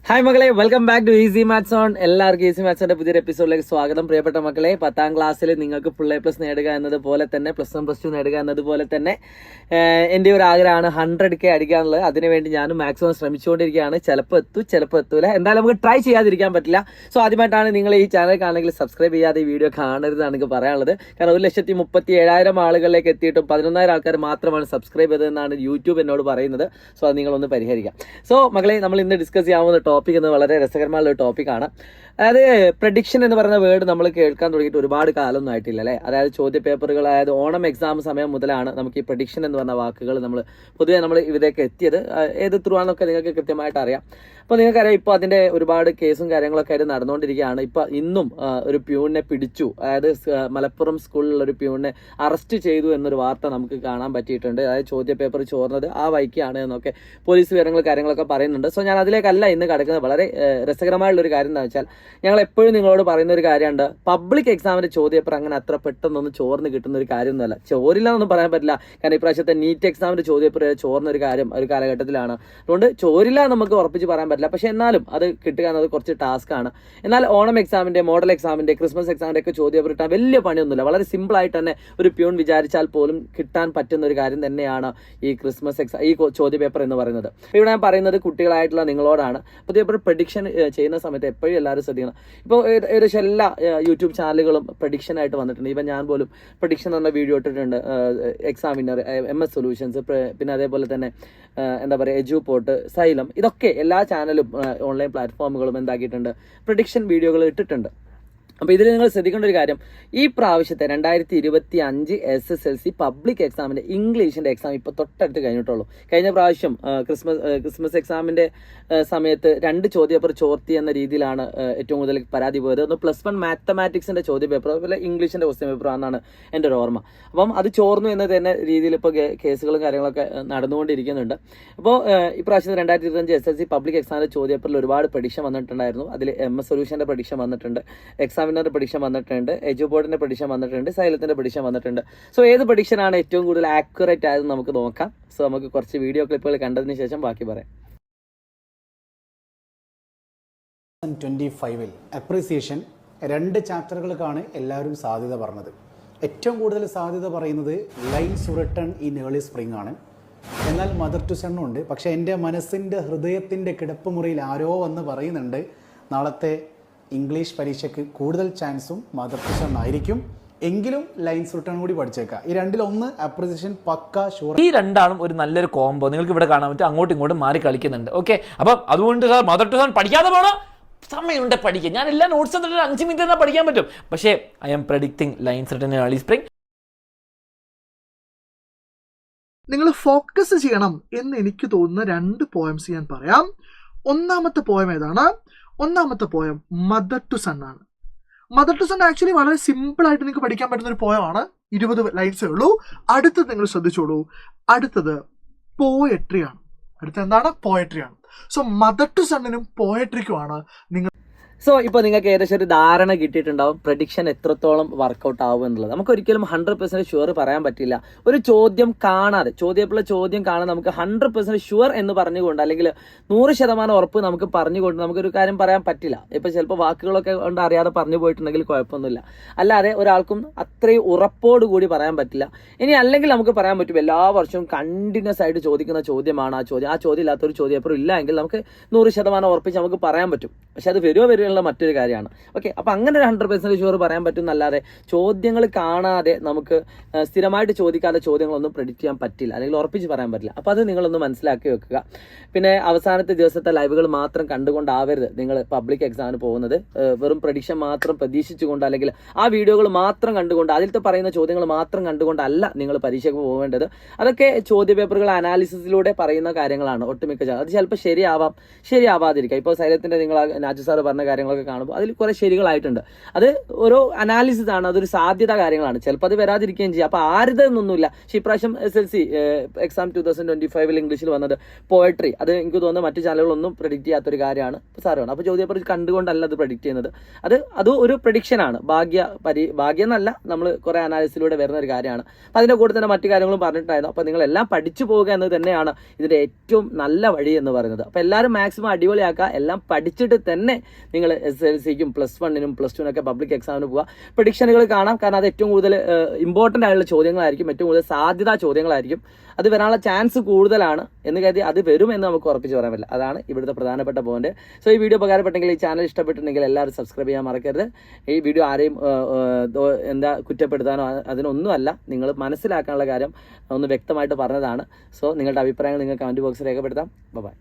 Hi മക്കളെ, welcome back to easy maths on. എല്ലാവർക്കും easy മാത്സിന്റെ പുതിയൊരു എപ്പിസോഡിലേക്ക് സ്വാഗതം. പ്രിയപ്പെട്ട മക്കളെ, 10ാം ക്ലാസ്സിൽ നിങ്ങൾക്ക് ഫുൾ A+ നേടുക എന്നതുപോലെ തന്നെ +1 +2 നേടുക എന്നതുപോലെ തന്നെ എൻ്റെ ഒരു ആഗ്രഹമാണ് 100K അടിക്കുക എന്നുള്ളത്. അതിനുവേണ്ടി ഞാനും മാക്സിമം ശ്രമിച്ചുകൊണ്ടിരിക്കുകയാണ്. ചിലപ്പോൾ എത്തും, ചിലപ്പോൾ എത്തൂല. എന്തായാലും നമുക്ക് ട്രൈ ചെയ്യാതിരിക്കാൻ പറ്റില്ല. സോ ആദ്യമായിട്ടാണ് നിങ്ങൾ ഈ ചാനൽ കാണണമെങ്കിൽ സബ്സ്ക്രൈബ് ചെയ്യാതെ ഈ വീഡിയോ കാണരുതെന്നാണ് എനിക്ക് പറയാനുള്ളത്. കാരണം 1,37,000 ആളുകളിലേക്ക് എത്തിയിട്ടും 11,000 ആൾക്കാർ മാത്രമാണ് സബ്സ്ക്രൈബ് ചെയ്തതെന്നാണ് യൂട്യൂബ് എന്നോട് പറയുന്നത്. സോ അത് നിങ്ങളൊന്ന് പരിഹരിക്കാം. സോ മക്കളെ, നമ്മൾ ഇന്ന് ഡിസ്കസ് ചെയ്യാവുന്ന ടോപ്പിക് എന്ന് വളരെ രസകരമായ ഒരു ടോപ്പിക്കാണ്. അതായത് പ്രഡിക്ഷൻ എന്ന് പറയുന്ന വേർഡ് നമ്മൾ കേൾക്കാൻ തുടങ്ങിയിട്ട് ഒരുപാട് കാലമൊന്നും ആയിട്ടില്ല അല്ലേ. അതായത് ചോദ്യ പേപ്പറുകൾ, അതായത് ഓണം എക്സാം സമയം മുതലാണ് നമുക്ക് ഈ പ്രഡിക്ഷൻ എന്ന് പറഞ്ഞ വാക്കുകൾ പൊതുവെ നമ്മൾ ഇതിലേക്ക് എത്തിയത്. ഏത് ത്രൂ ആണെന്നൊക്കെ നിങ്ങൾക്ക് കൃത്യമായിട്ട് അറിയാം. അപ്പോൾ നിങ്ങൾക്കറിയാം, ഇപ്പോൾ അതിൻ്റെ ഒരുപാട് കേസും കാര്യങ്ങളൊക്കെ ആയിട്ട് നടന്നുകൊണ്ടിരിക്കുകയാണ്. ഇപ്പോൾ ഇന്നും ഒരു പ്യൂണിനെ പിടിച്ചു, അതായത് മലപ്പുറം സ്കൂളിലുള്ള ഒരു പ്യൂണിനെ അറസ്റ്റ് ചെയ്തു എന്നൊരു വാർത്ത നമുക്ക് കാണാൻ പറ്റിയിട്ടുണ്ട്. അതായത് ചോദ്യ പേപ്പർ ചോർന്നത് ആ വൈക്കാണ് എന്നൊക്കെ പോലീസ് വിവരങ്ങൾ കാര്യങ്ങളൊക്കെ പറയുന്നുണ്ട്. സോ ഞാൻ അതിലേക്കല്ല ഇന്ന് കിടക്കുന്നത്. വളരെ രസകരമായുള്ളൊരു കാര്യം എന്താ വെച്ചാൽ, ഞങ്ങൾ എപ്പോഴും നിങ്ങളോട് പറയുന്ന ഒരു കാര്യമുണ്ട്, പബ്ലിക് എക്സാമിന്റെ ചോദ്യപേപ്പർ അങ്ങനെ അത്ര പെട്ടെന്നൊന്നും ചോർന്ന് കിട്ടുന്ന ഒരു കാര്യമൊന്നുമല്ല. ചോരില്ല എന്നൊന്നും പറയാൻ പറ്റില്ല. കാരണം ഇപ്രാവശ്യത്തെ നീറ്റ് എക്സാമിന്റെ ചോദ്യപേപ്പർ ചോർന്ന ഒരു കാര്യം ഒരു കാലഘട്ടത്തിലാണ്. അതുകൊണ്ട് ചോരില്ല നമുക്ക് ഉറപ്പിച്ച് പറയാൻ പറ്റില്ല. പക്ഷെ എന്നാലും അത് കിട്ടുക എന്നത് കുറച്ച് ടാസ്ക് ആണ്. എന്നാൽ ഓണം എക്സാമിന്റെ, മോഡൽ എക്സാമിന്റെ, ക്രിസ്മസ് എക്സാമിന്റെ ഒക്കെ ചോദ്യപേപ്പർ കിട്ടാൻ വലിയ പണിയൊന്നുമില്ല. വളരെ സിമ്പിൾ ആയിട്ട് തന്നെ ഒരു പ്യൂൺ വിചാരിച്ചാൽ പോലും കിട്ടാൻ പറ്റുന്ന ഒരു കാര്യം തന്നെയാണ് ഈ ക്രിസ്മസ് എക്സാം, ഈ ചോദ്യപേപ്പർ എന്ന് പറയുന്നത്. ഇവിടെ ഞാൻ പറയുന്നത് കുട്ടികളായിട്ടുള്ള നിങ്ങളോടാണ്. പുതിയ പ്രഡിക്ഷൻ ചെയ്യുന്ന സമയത്ത് എപ്പോഴും എല്ലാവരും ശ്രദ്ധിക്കണം. ഇപ്പോൾ ഏകദേശം എല്ലാ യൂട്യൂബ് ചാനലുകളും പ്രഡിക്ഷൻ ആയിട്ട് വന്നിട്ടുണ്ട്. ഇപ്പം ഞാൻ പോലും പ്രഡിക്ഷൻ എന്ന വീഡിയോ ഇട്ടിട്ടുണ്ട്. എക്സാം വിന്നർ, MS സൊല്യൂഷൻസ്, പിന്നെ അതേപോലെ തന്നെ എന്താ പറയുക, എജുപോർട്ട്, സൈലം, ഇതൊക്കെ എല്ലാ ചാനലും ഓൺലൈൻ പ്ലാറ്റ്ഫോമുകളും എന്താക്കിയിട്ടുണ്ട്, പ്രഡിക്ഷൻ വീഡിയോകൾ ഇട്ടിട്ടുണ്ട്. അപ്പോൾ ഇതിൽ നിങ്ങൾ ശ്രദ്ധിക്കേണ്ട ഒരു കാര്യം, ഈ പ്രാവശ്യത്തെ 2025 SSLC പബ്ലിക് എക്സാമിൻ്റെ ഇംഗ്ലീഷിൻ്റെ എക്സാം ഇപ്പോൾ തൊട്ടടുത്ത് കഴിഞ്ഞിട്ടുള്ളൂ. കഴിഞ്ഞ പ്രാവശ്യം ക്രിസ്മസ് എക്സാമിൻ്റെ സമയത്ത് 2 ചോദ്യപേപ്പർ ചോർത്തി എന്ന രീതിയിലാണ് ഏറ്റവും കൂടുതൽ പരാതി പോയത്. ഒന്ന് +1 മാത്തമാറ്റിക്സിൻ്റെ ചോദ്യപേപ്പർ, അതുപോലെ ഇംഗ്ലീഷിൻ്റെ ക്വസ്റ്റ്യൻ പേപ്പർ ആണെന്നാണ് എൻ്റെ ഒരു ഓർമ്മ. അപ്പം അത് ചോർന്നു എന്ന തന്നെ രീതിയിൽ ഇപ്പോൾ കേസുകളും കാര്യങ്ങളൊക്കെ നടന്നുകൊണ്ടിരിക്കുന്നുണ്ട്. അപ്പോൾ ഇപ്രാവശ്യത്തെ 2025 SSLC പബ്ലിക് എക്സാമിൻ്റെ ചോദ്യപേപ്പറിൽ ഒരുപാട് പ്രഡിക്ഷൻ വന്നിട്ടുണ്ടായിരുന്നു. അതിൽ MS സൊല്യൂഷൻ്റെ പ്രഡിക്ഷൻ വന്നിട്ടുണ്ട്, എക്സാമിനറിന്റെ പ്രഡിക്ഷൻ വന്നിട്ടുണ്ട്, എജുബോർഡിന്റെ പ്രഡിക്ഷൻ വന്നിട്ടുണ്ട്, സൈലത്തിന്റെ പ്രഡിക്ഷൻ വന്നിട്ടുണ്ട്. സോ ഏത് പ്രഡിക്ഷനാണ് ഏറ്റവും കൂടുതൽ ആക്യുറേറ്റ് ആയതെന്ന് നമുക്ക് നോക്കാം. സോ നമുക്ക് കുറച്ച് വീഡിയോ ക്ലിപ്പുകൾ കണ്ടതിന് ശേഷം ബാക്കി പറയാം. 2025 അപ്രീസിയേഷൻ 2 ചാപ്റ്ററുകൾക്കാണ് എല്ലാവരും സാധ്യത പറഞ്ഞത്. ഏറ്റവും കൂടുതൽ സാധ്യത പറയുന്നത് lines return in early spring ആണ്. എന്നാൽ മദർ ടു സണ്ണും ഉണ്ട്. പക്ഷേ എൻ്റെ മനസ്സിൻ്റെ ഹൃദയത്തിൻ്റെ കിടപ്പുമുറിയിൽ ആരോ വന്ന് പറയുന്നുണ്ട്, നാളത്തെ ഇംഗ്ലീഷ് പരീക്ഷയ്ക്ക് കൂടുതൽ ചാൻസും മദർ ടു സൺ ആയിരിക്കും. എങ്കിലും ലൈൻസ് റിട്ടേൺ കൂടി പഠിച്ചേക്കാം. ഈ രണ്ടിലൊന്ന് അപ്രിസിയേഷൻ പക്ക ഷുവർ. ഈ രണ്ടാളും ഒരു നല്ലൊരു കോംബോ നിങ്ങൾക്ക് ഇവിടെ കാണാൻ പറ്റും. അങ്ങോട്ടും ഇങ്ങോട്ടും മാറി കളിക്കുന്നുണ്ട്. ഓക്കെ, അപ്പം അതുകൊണ്ട് സാർ മദർ ടു സൺ പഠിക്കാതെ പോകണം, സമയമുണ്ട് പഠിക്കുക. ഞാൻ എല്ലാ നോട്ട്സ് എന്നിട്ട് 5 മിനിറ്റ് തന്നെ പഠിക്കാൻ പറ്റും. പക്ഷേ I am predicting lines return in early spring. നിങ്ങൾ ഫോക്കസ് ചെയ്യണം എന്ന് എനിക്ക് തോന്നുന്ന 2 പോയംസ് ഞാൻ പറയാം. ഒന്നാമത്തെ പോയം ഏതാണ്? ഒന്നാമത്തെ പോയം മദർ ടു സൺ ആണ്. മദർ ടു സൺ ആക്ച്വലി വളരെ സിമ്പിൾ ആയിട്ട് നിങ്ങൾക്ക് പഠിക്കാൻ പറ്റുന്ന ഒരു പോയമാണ്. 20 ലൈൻസേ ഉള്ളൂ. അടുത്തത് നിങ്ങൾ ശ്രദ്ധിച്ചോളൂ, അടുത്തത് പോയട്രി ആണ്. അടുത്തത് എന്താണ്? പോയട്രി ആണ്. സോ മദർ ടു സണ്ണിനും പോയട്രിക്കുമാണ് നിങ്ങൾ. സോ ഇപ്പോൾ നിങ്ങൾക്ക് ഏകദേശം ഒരു ധാരണ കിട്ടിയിട്ടുണ്ടാവും പ്രഡിക്ഷൻ എത്രത്തോളം വർക്കൗട്ട് ആവും എന്നുള്ളത്. നമുക്ക് ഒരിക്കലും 100% ഷുവർ പറയാൻ പറ്റില്ല. ഒരു ചോദ്യം കാണാതെ, ചോദ്യത്തിലുള്ള ചോദ്യം കാണാതെ നമുക്ക് 100% ഷുവർ എന്ന് പറഞ്ഞുകൊണ്ട്, അല്ലെങ്കിൽ 100% ഉറപ്പ് നമുക്ക് പറഞ്ഞുകൊണ്ട് നമുക്കൊരു കാര്യം പറയാൻ പറ്റില്ല. ഇപ്പോൾ ചിലപ്പോൾ വാക്കുകളൊക്കെ കൊണ്ട് അറിയാതെ പറഞ്ഞു പോയിട്ടുണ്ടെങ്കിൽ കുഴപ്പമൊന്നുമില്ല. അല്ലാതെ ഒരാൾക്കും അത്രയും ഉറപ്പോടുകൂടി പറയാൻ പറ്റില്ല. ഇനി അല്ലെങ്കിൽ നമുക്ക് പറയാൻ പറ്റും, എല്ലാ വർഷവും കണ്ടിന്യൂസ് ആയിട്ട് ചോദിക്കുന്ന ചോദ്യമാണ് ആ ചോദ്യം. ആ ചോദ്യം ഇല്ലാത്തൊരു ചോദ്യപേപ്പർ ഇല്ല എങ്കിൽ നമുക്ക് 100% ഉറപ്പിച്ച് നമുക്ക് പറയാൻ പറ്റും. പക്ഷെ അത് വരുമോ മറ്റൊരു കാര്യമാണ്. ഓക്കെ, അപ്പം അങ്ങനെ ഒരു 100% ഷുവർ പറയാൻ പറ്റും എന്നല്ലാതെ ചോദ്യങ്ങൾ കാണാതെ നമുക്ക് സ്ഥിരമായിട്ട് ചോദിക്കാതെ ചോദ്യങ്ങളൊന്നും പ്രെഡിക്റ്റ് ചെയ്യാൻ പറ്റില്ല, അല്ലെങ്കിൽ ഉറപ്പിച്ച് പറയാൻ പറ്റില്ല. അപ്പോൾ അത് നിങ്ങളൊന്ന് മനസ്സിലാക്കി വെക്കുക. പിന്നെ അവസാനത്തെ ദിവസത്തെ ലൈവുകൾ മാത്രം കണ്ടുകൊണ്ടാവരുത് നിങ്ങൾ പബ്ലിക് എക്സാമിന് പോകുന്നത്. വെറും പ്രഡിക്ഷൻ മാത്രം പ്രതീക്ഷിച്ചുകൊണ്ട്, അല്ലെങ്കിൽ ആ വീഡിയോകൾ മാത്രം കണ്ടുകൊണ്ട്, അതിലത്തെ പറയുന്ന ചോദ്യങ്ങൾ മാത്രം കണ്ടുകൊണ്ടല്ല നിങ്ങൾ പരീക്ഷയ്ക്ക് പോകേണ്ടത്. അതൊക്കെ ചോദ്യപേപ്പറുകൾ അനാലിസിസിലൂടെ പറയുന്ന കാര്യങ്ങളാണ് ഒട്ടുമിക്ക. അത് ചിലപ്പോൾ ശരിയാവാം, ശരിയാവാതിരിക്കാം. ഇപ്പോൾ സൈലത്തിന്റെ നിങ്ങൾ നാജു സാറ് പറഞ്ഞ കാര്യം കാര്യങ്ങളൊക്കെ കാണുമ്പോൾ അതിൽ കുറേ ശരികളായിട്ടുണ്ട്. അത് ഓരോ അനാലിസിസ് ആണ്, അതൊരു സാധ്യത കാര്യങ്ങളാണ്. ചിലപ്പോൾ അത് വരാതിരിക്കുകയും ചെയ്യും. അപ്പോൾ ആരുതെന്നൊന്നുമില്ല. പക്ഷേ ഇപ്രാവശ്യം SLC എക്സാം 2025 ഇംഗ്ലീഷിൽ വന്നത് പോയട്രി, അത് എനിക്ക് തോന്നുന്നു മറ്റു ചാനലുകളൊന്നും പ്രെഡിക്റ്റ് ചെയ്യാത്തൊരു കാര്യമാണ് സാറാണ്. അപ്പോൾ ചോദ്യപേപ്പർ കണ്ടുകൊണ്ടല്ല അത് പ്രെഡിക്റ്റ് ചെയ്യുന്നത്. അത് ഒരു പ്രഡിക്ഷനാണ്, ഭാഗ്യം എന്നല്ല, നമ്മൾ കുറേ അനാലിസിലൂടെ വരുന്ന ഒരു കാര്യമാണ്. അപ്പോൾ അതിൻ്റെ കൂടെ തന്നെ മറ്റു കാര്യങ്ങളും പറഞ്ഞിട്ടുണ്ടായിരുന്നു. അപ്പോൾ നിങ്ങളെല്ലാം പഠിച്ചു പോവുക എന്നത് തന്നെയാണ് ഇതിൻ്റെ ഏറ്റവും നല്ല വഴി എന്ന് പറയുന്നത്. അപ്പോൾ എല്ലാവരും മാക്സിമം അടിപൊളിയാക്കുക. എല്ലാം പഠിച്ചിട്ട് തന്നെ നിങ്ങൾ SLCക്കും +1-നും +2-നൊക്കെ പബ്ലിക് എക്സാമിന് പോവുക. പ്രഡിക്ഷനുകൾ കാണാം, കാരണം അത് ഏറ്റവും കൂടുതൽ ഇമ്പോർട്ടൻ്റ് ആയിട്ടുള്ള ചോദ്യങ്ങളായിരിക്കും, ഏറ്റവും കൂടുതൽ സാധ്യതാ ചോദ്യങ്ങളായിരിക്കും. അത് വരാനുള്ള ചാൻസ് കൂടുതലാണ് എന്ന് കരുതി അത് വരും എന്ന് നമുക്ക് ഉറപ്പിച്ച് പറയാൻ പറ്റില്ല. അതാണ് ഇവിടുത്തെ പ്രധാനപ്പെട്ട പോയിന്റ്. സോ ഈ വീഡിയോ ഉപകാരപ്പെട്ടെങ്കിൽ, ഈ ചാനൽ ഇഷ്ടപ്പെട്ടിട്ടുണ്ടെങ്കിൽ എല്ലാവരും സബ്സ്ക്രൈബ് ചെയ്യാൻ മറക്കരുത്. ഈ വീഡിയോ ആരെയും കുറ്റപ്പെടുത്താനോ അതിനൊന്നുമല്ല, നിങ്ങൾ മനസ്സിലാക്കാനുള്ള കാര്യം ഒന്ന് വ്യക്തമായിട്ട് പറഞ്ഞതാണ്. സോ നിങ്ങളുടെ അഭിപ്രായങ്ങൾ നിങ്ങൾ കമൻറ്റ് ബോക്സിൽ രേഖപ്പെടുത്താം. ബൈ.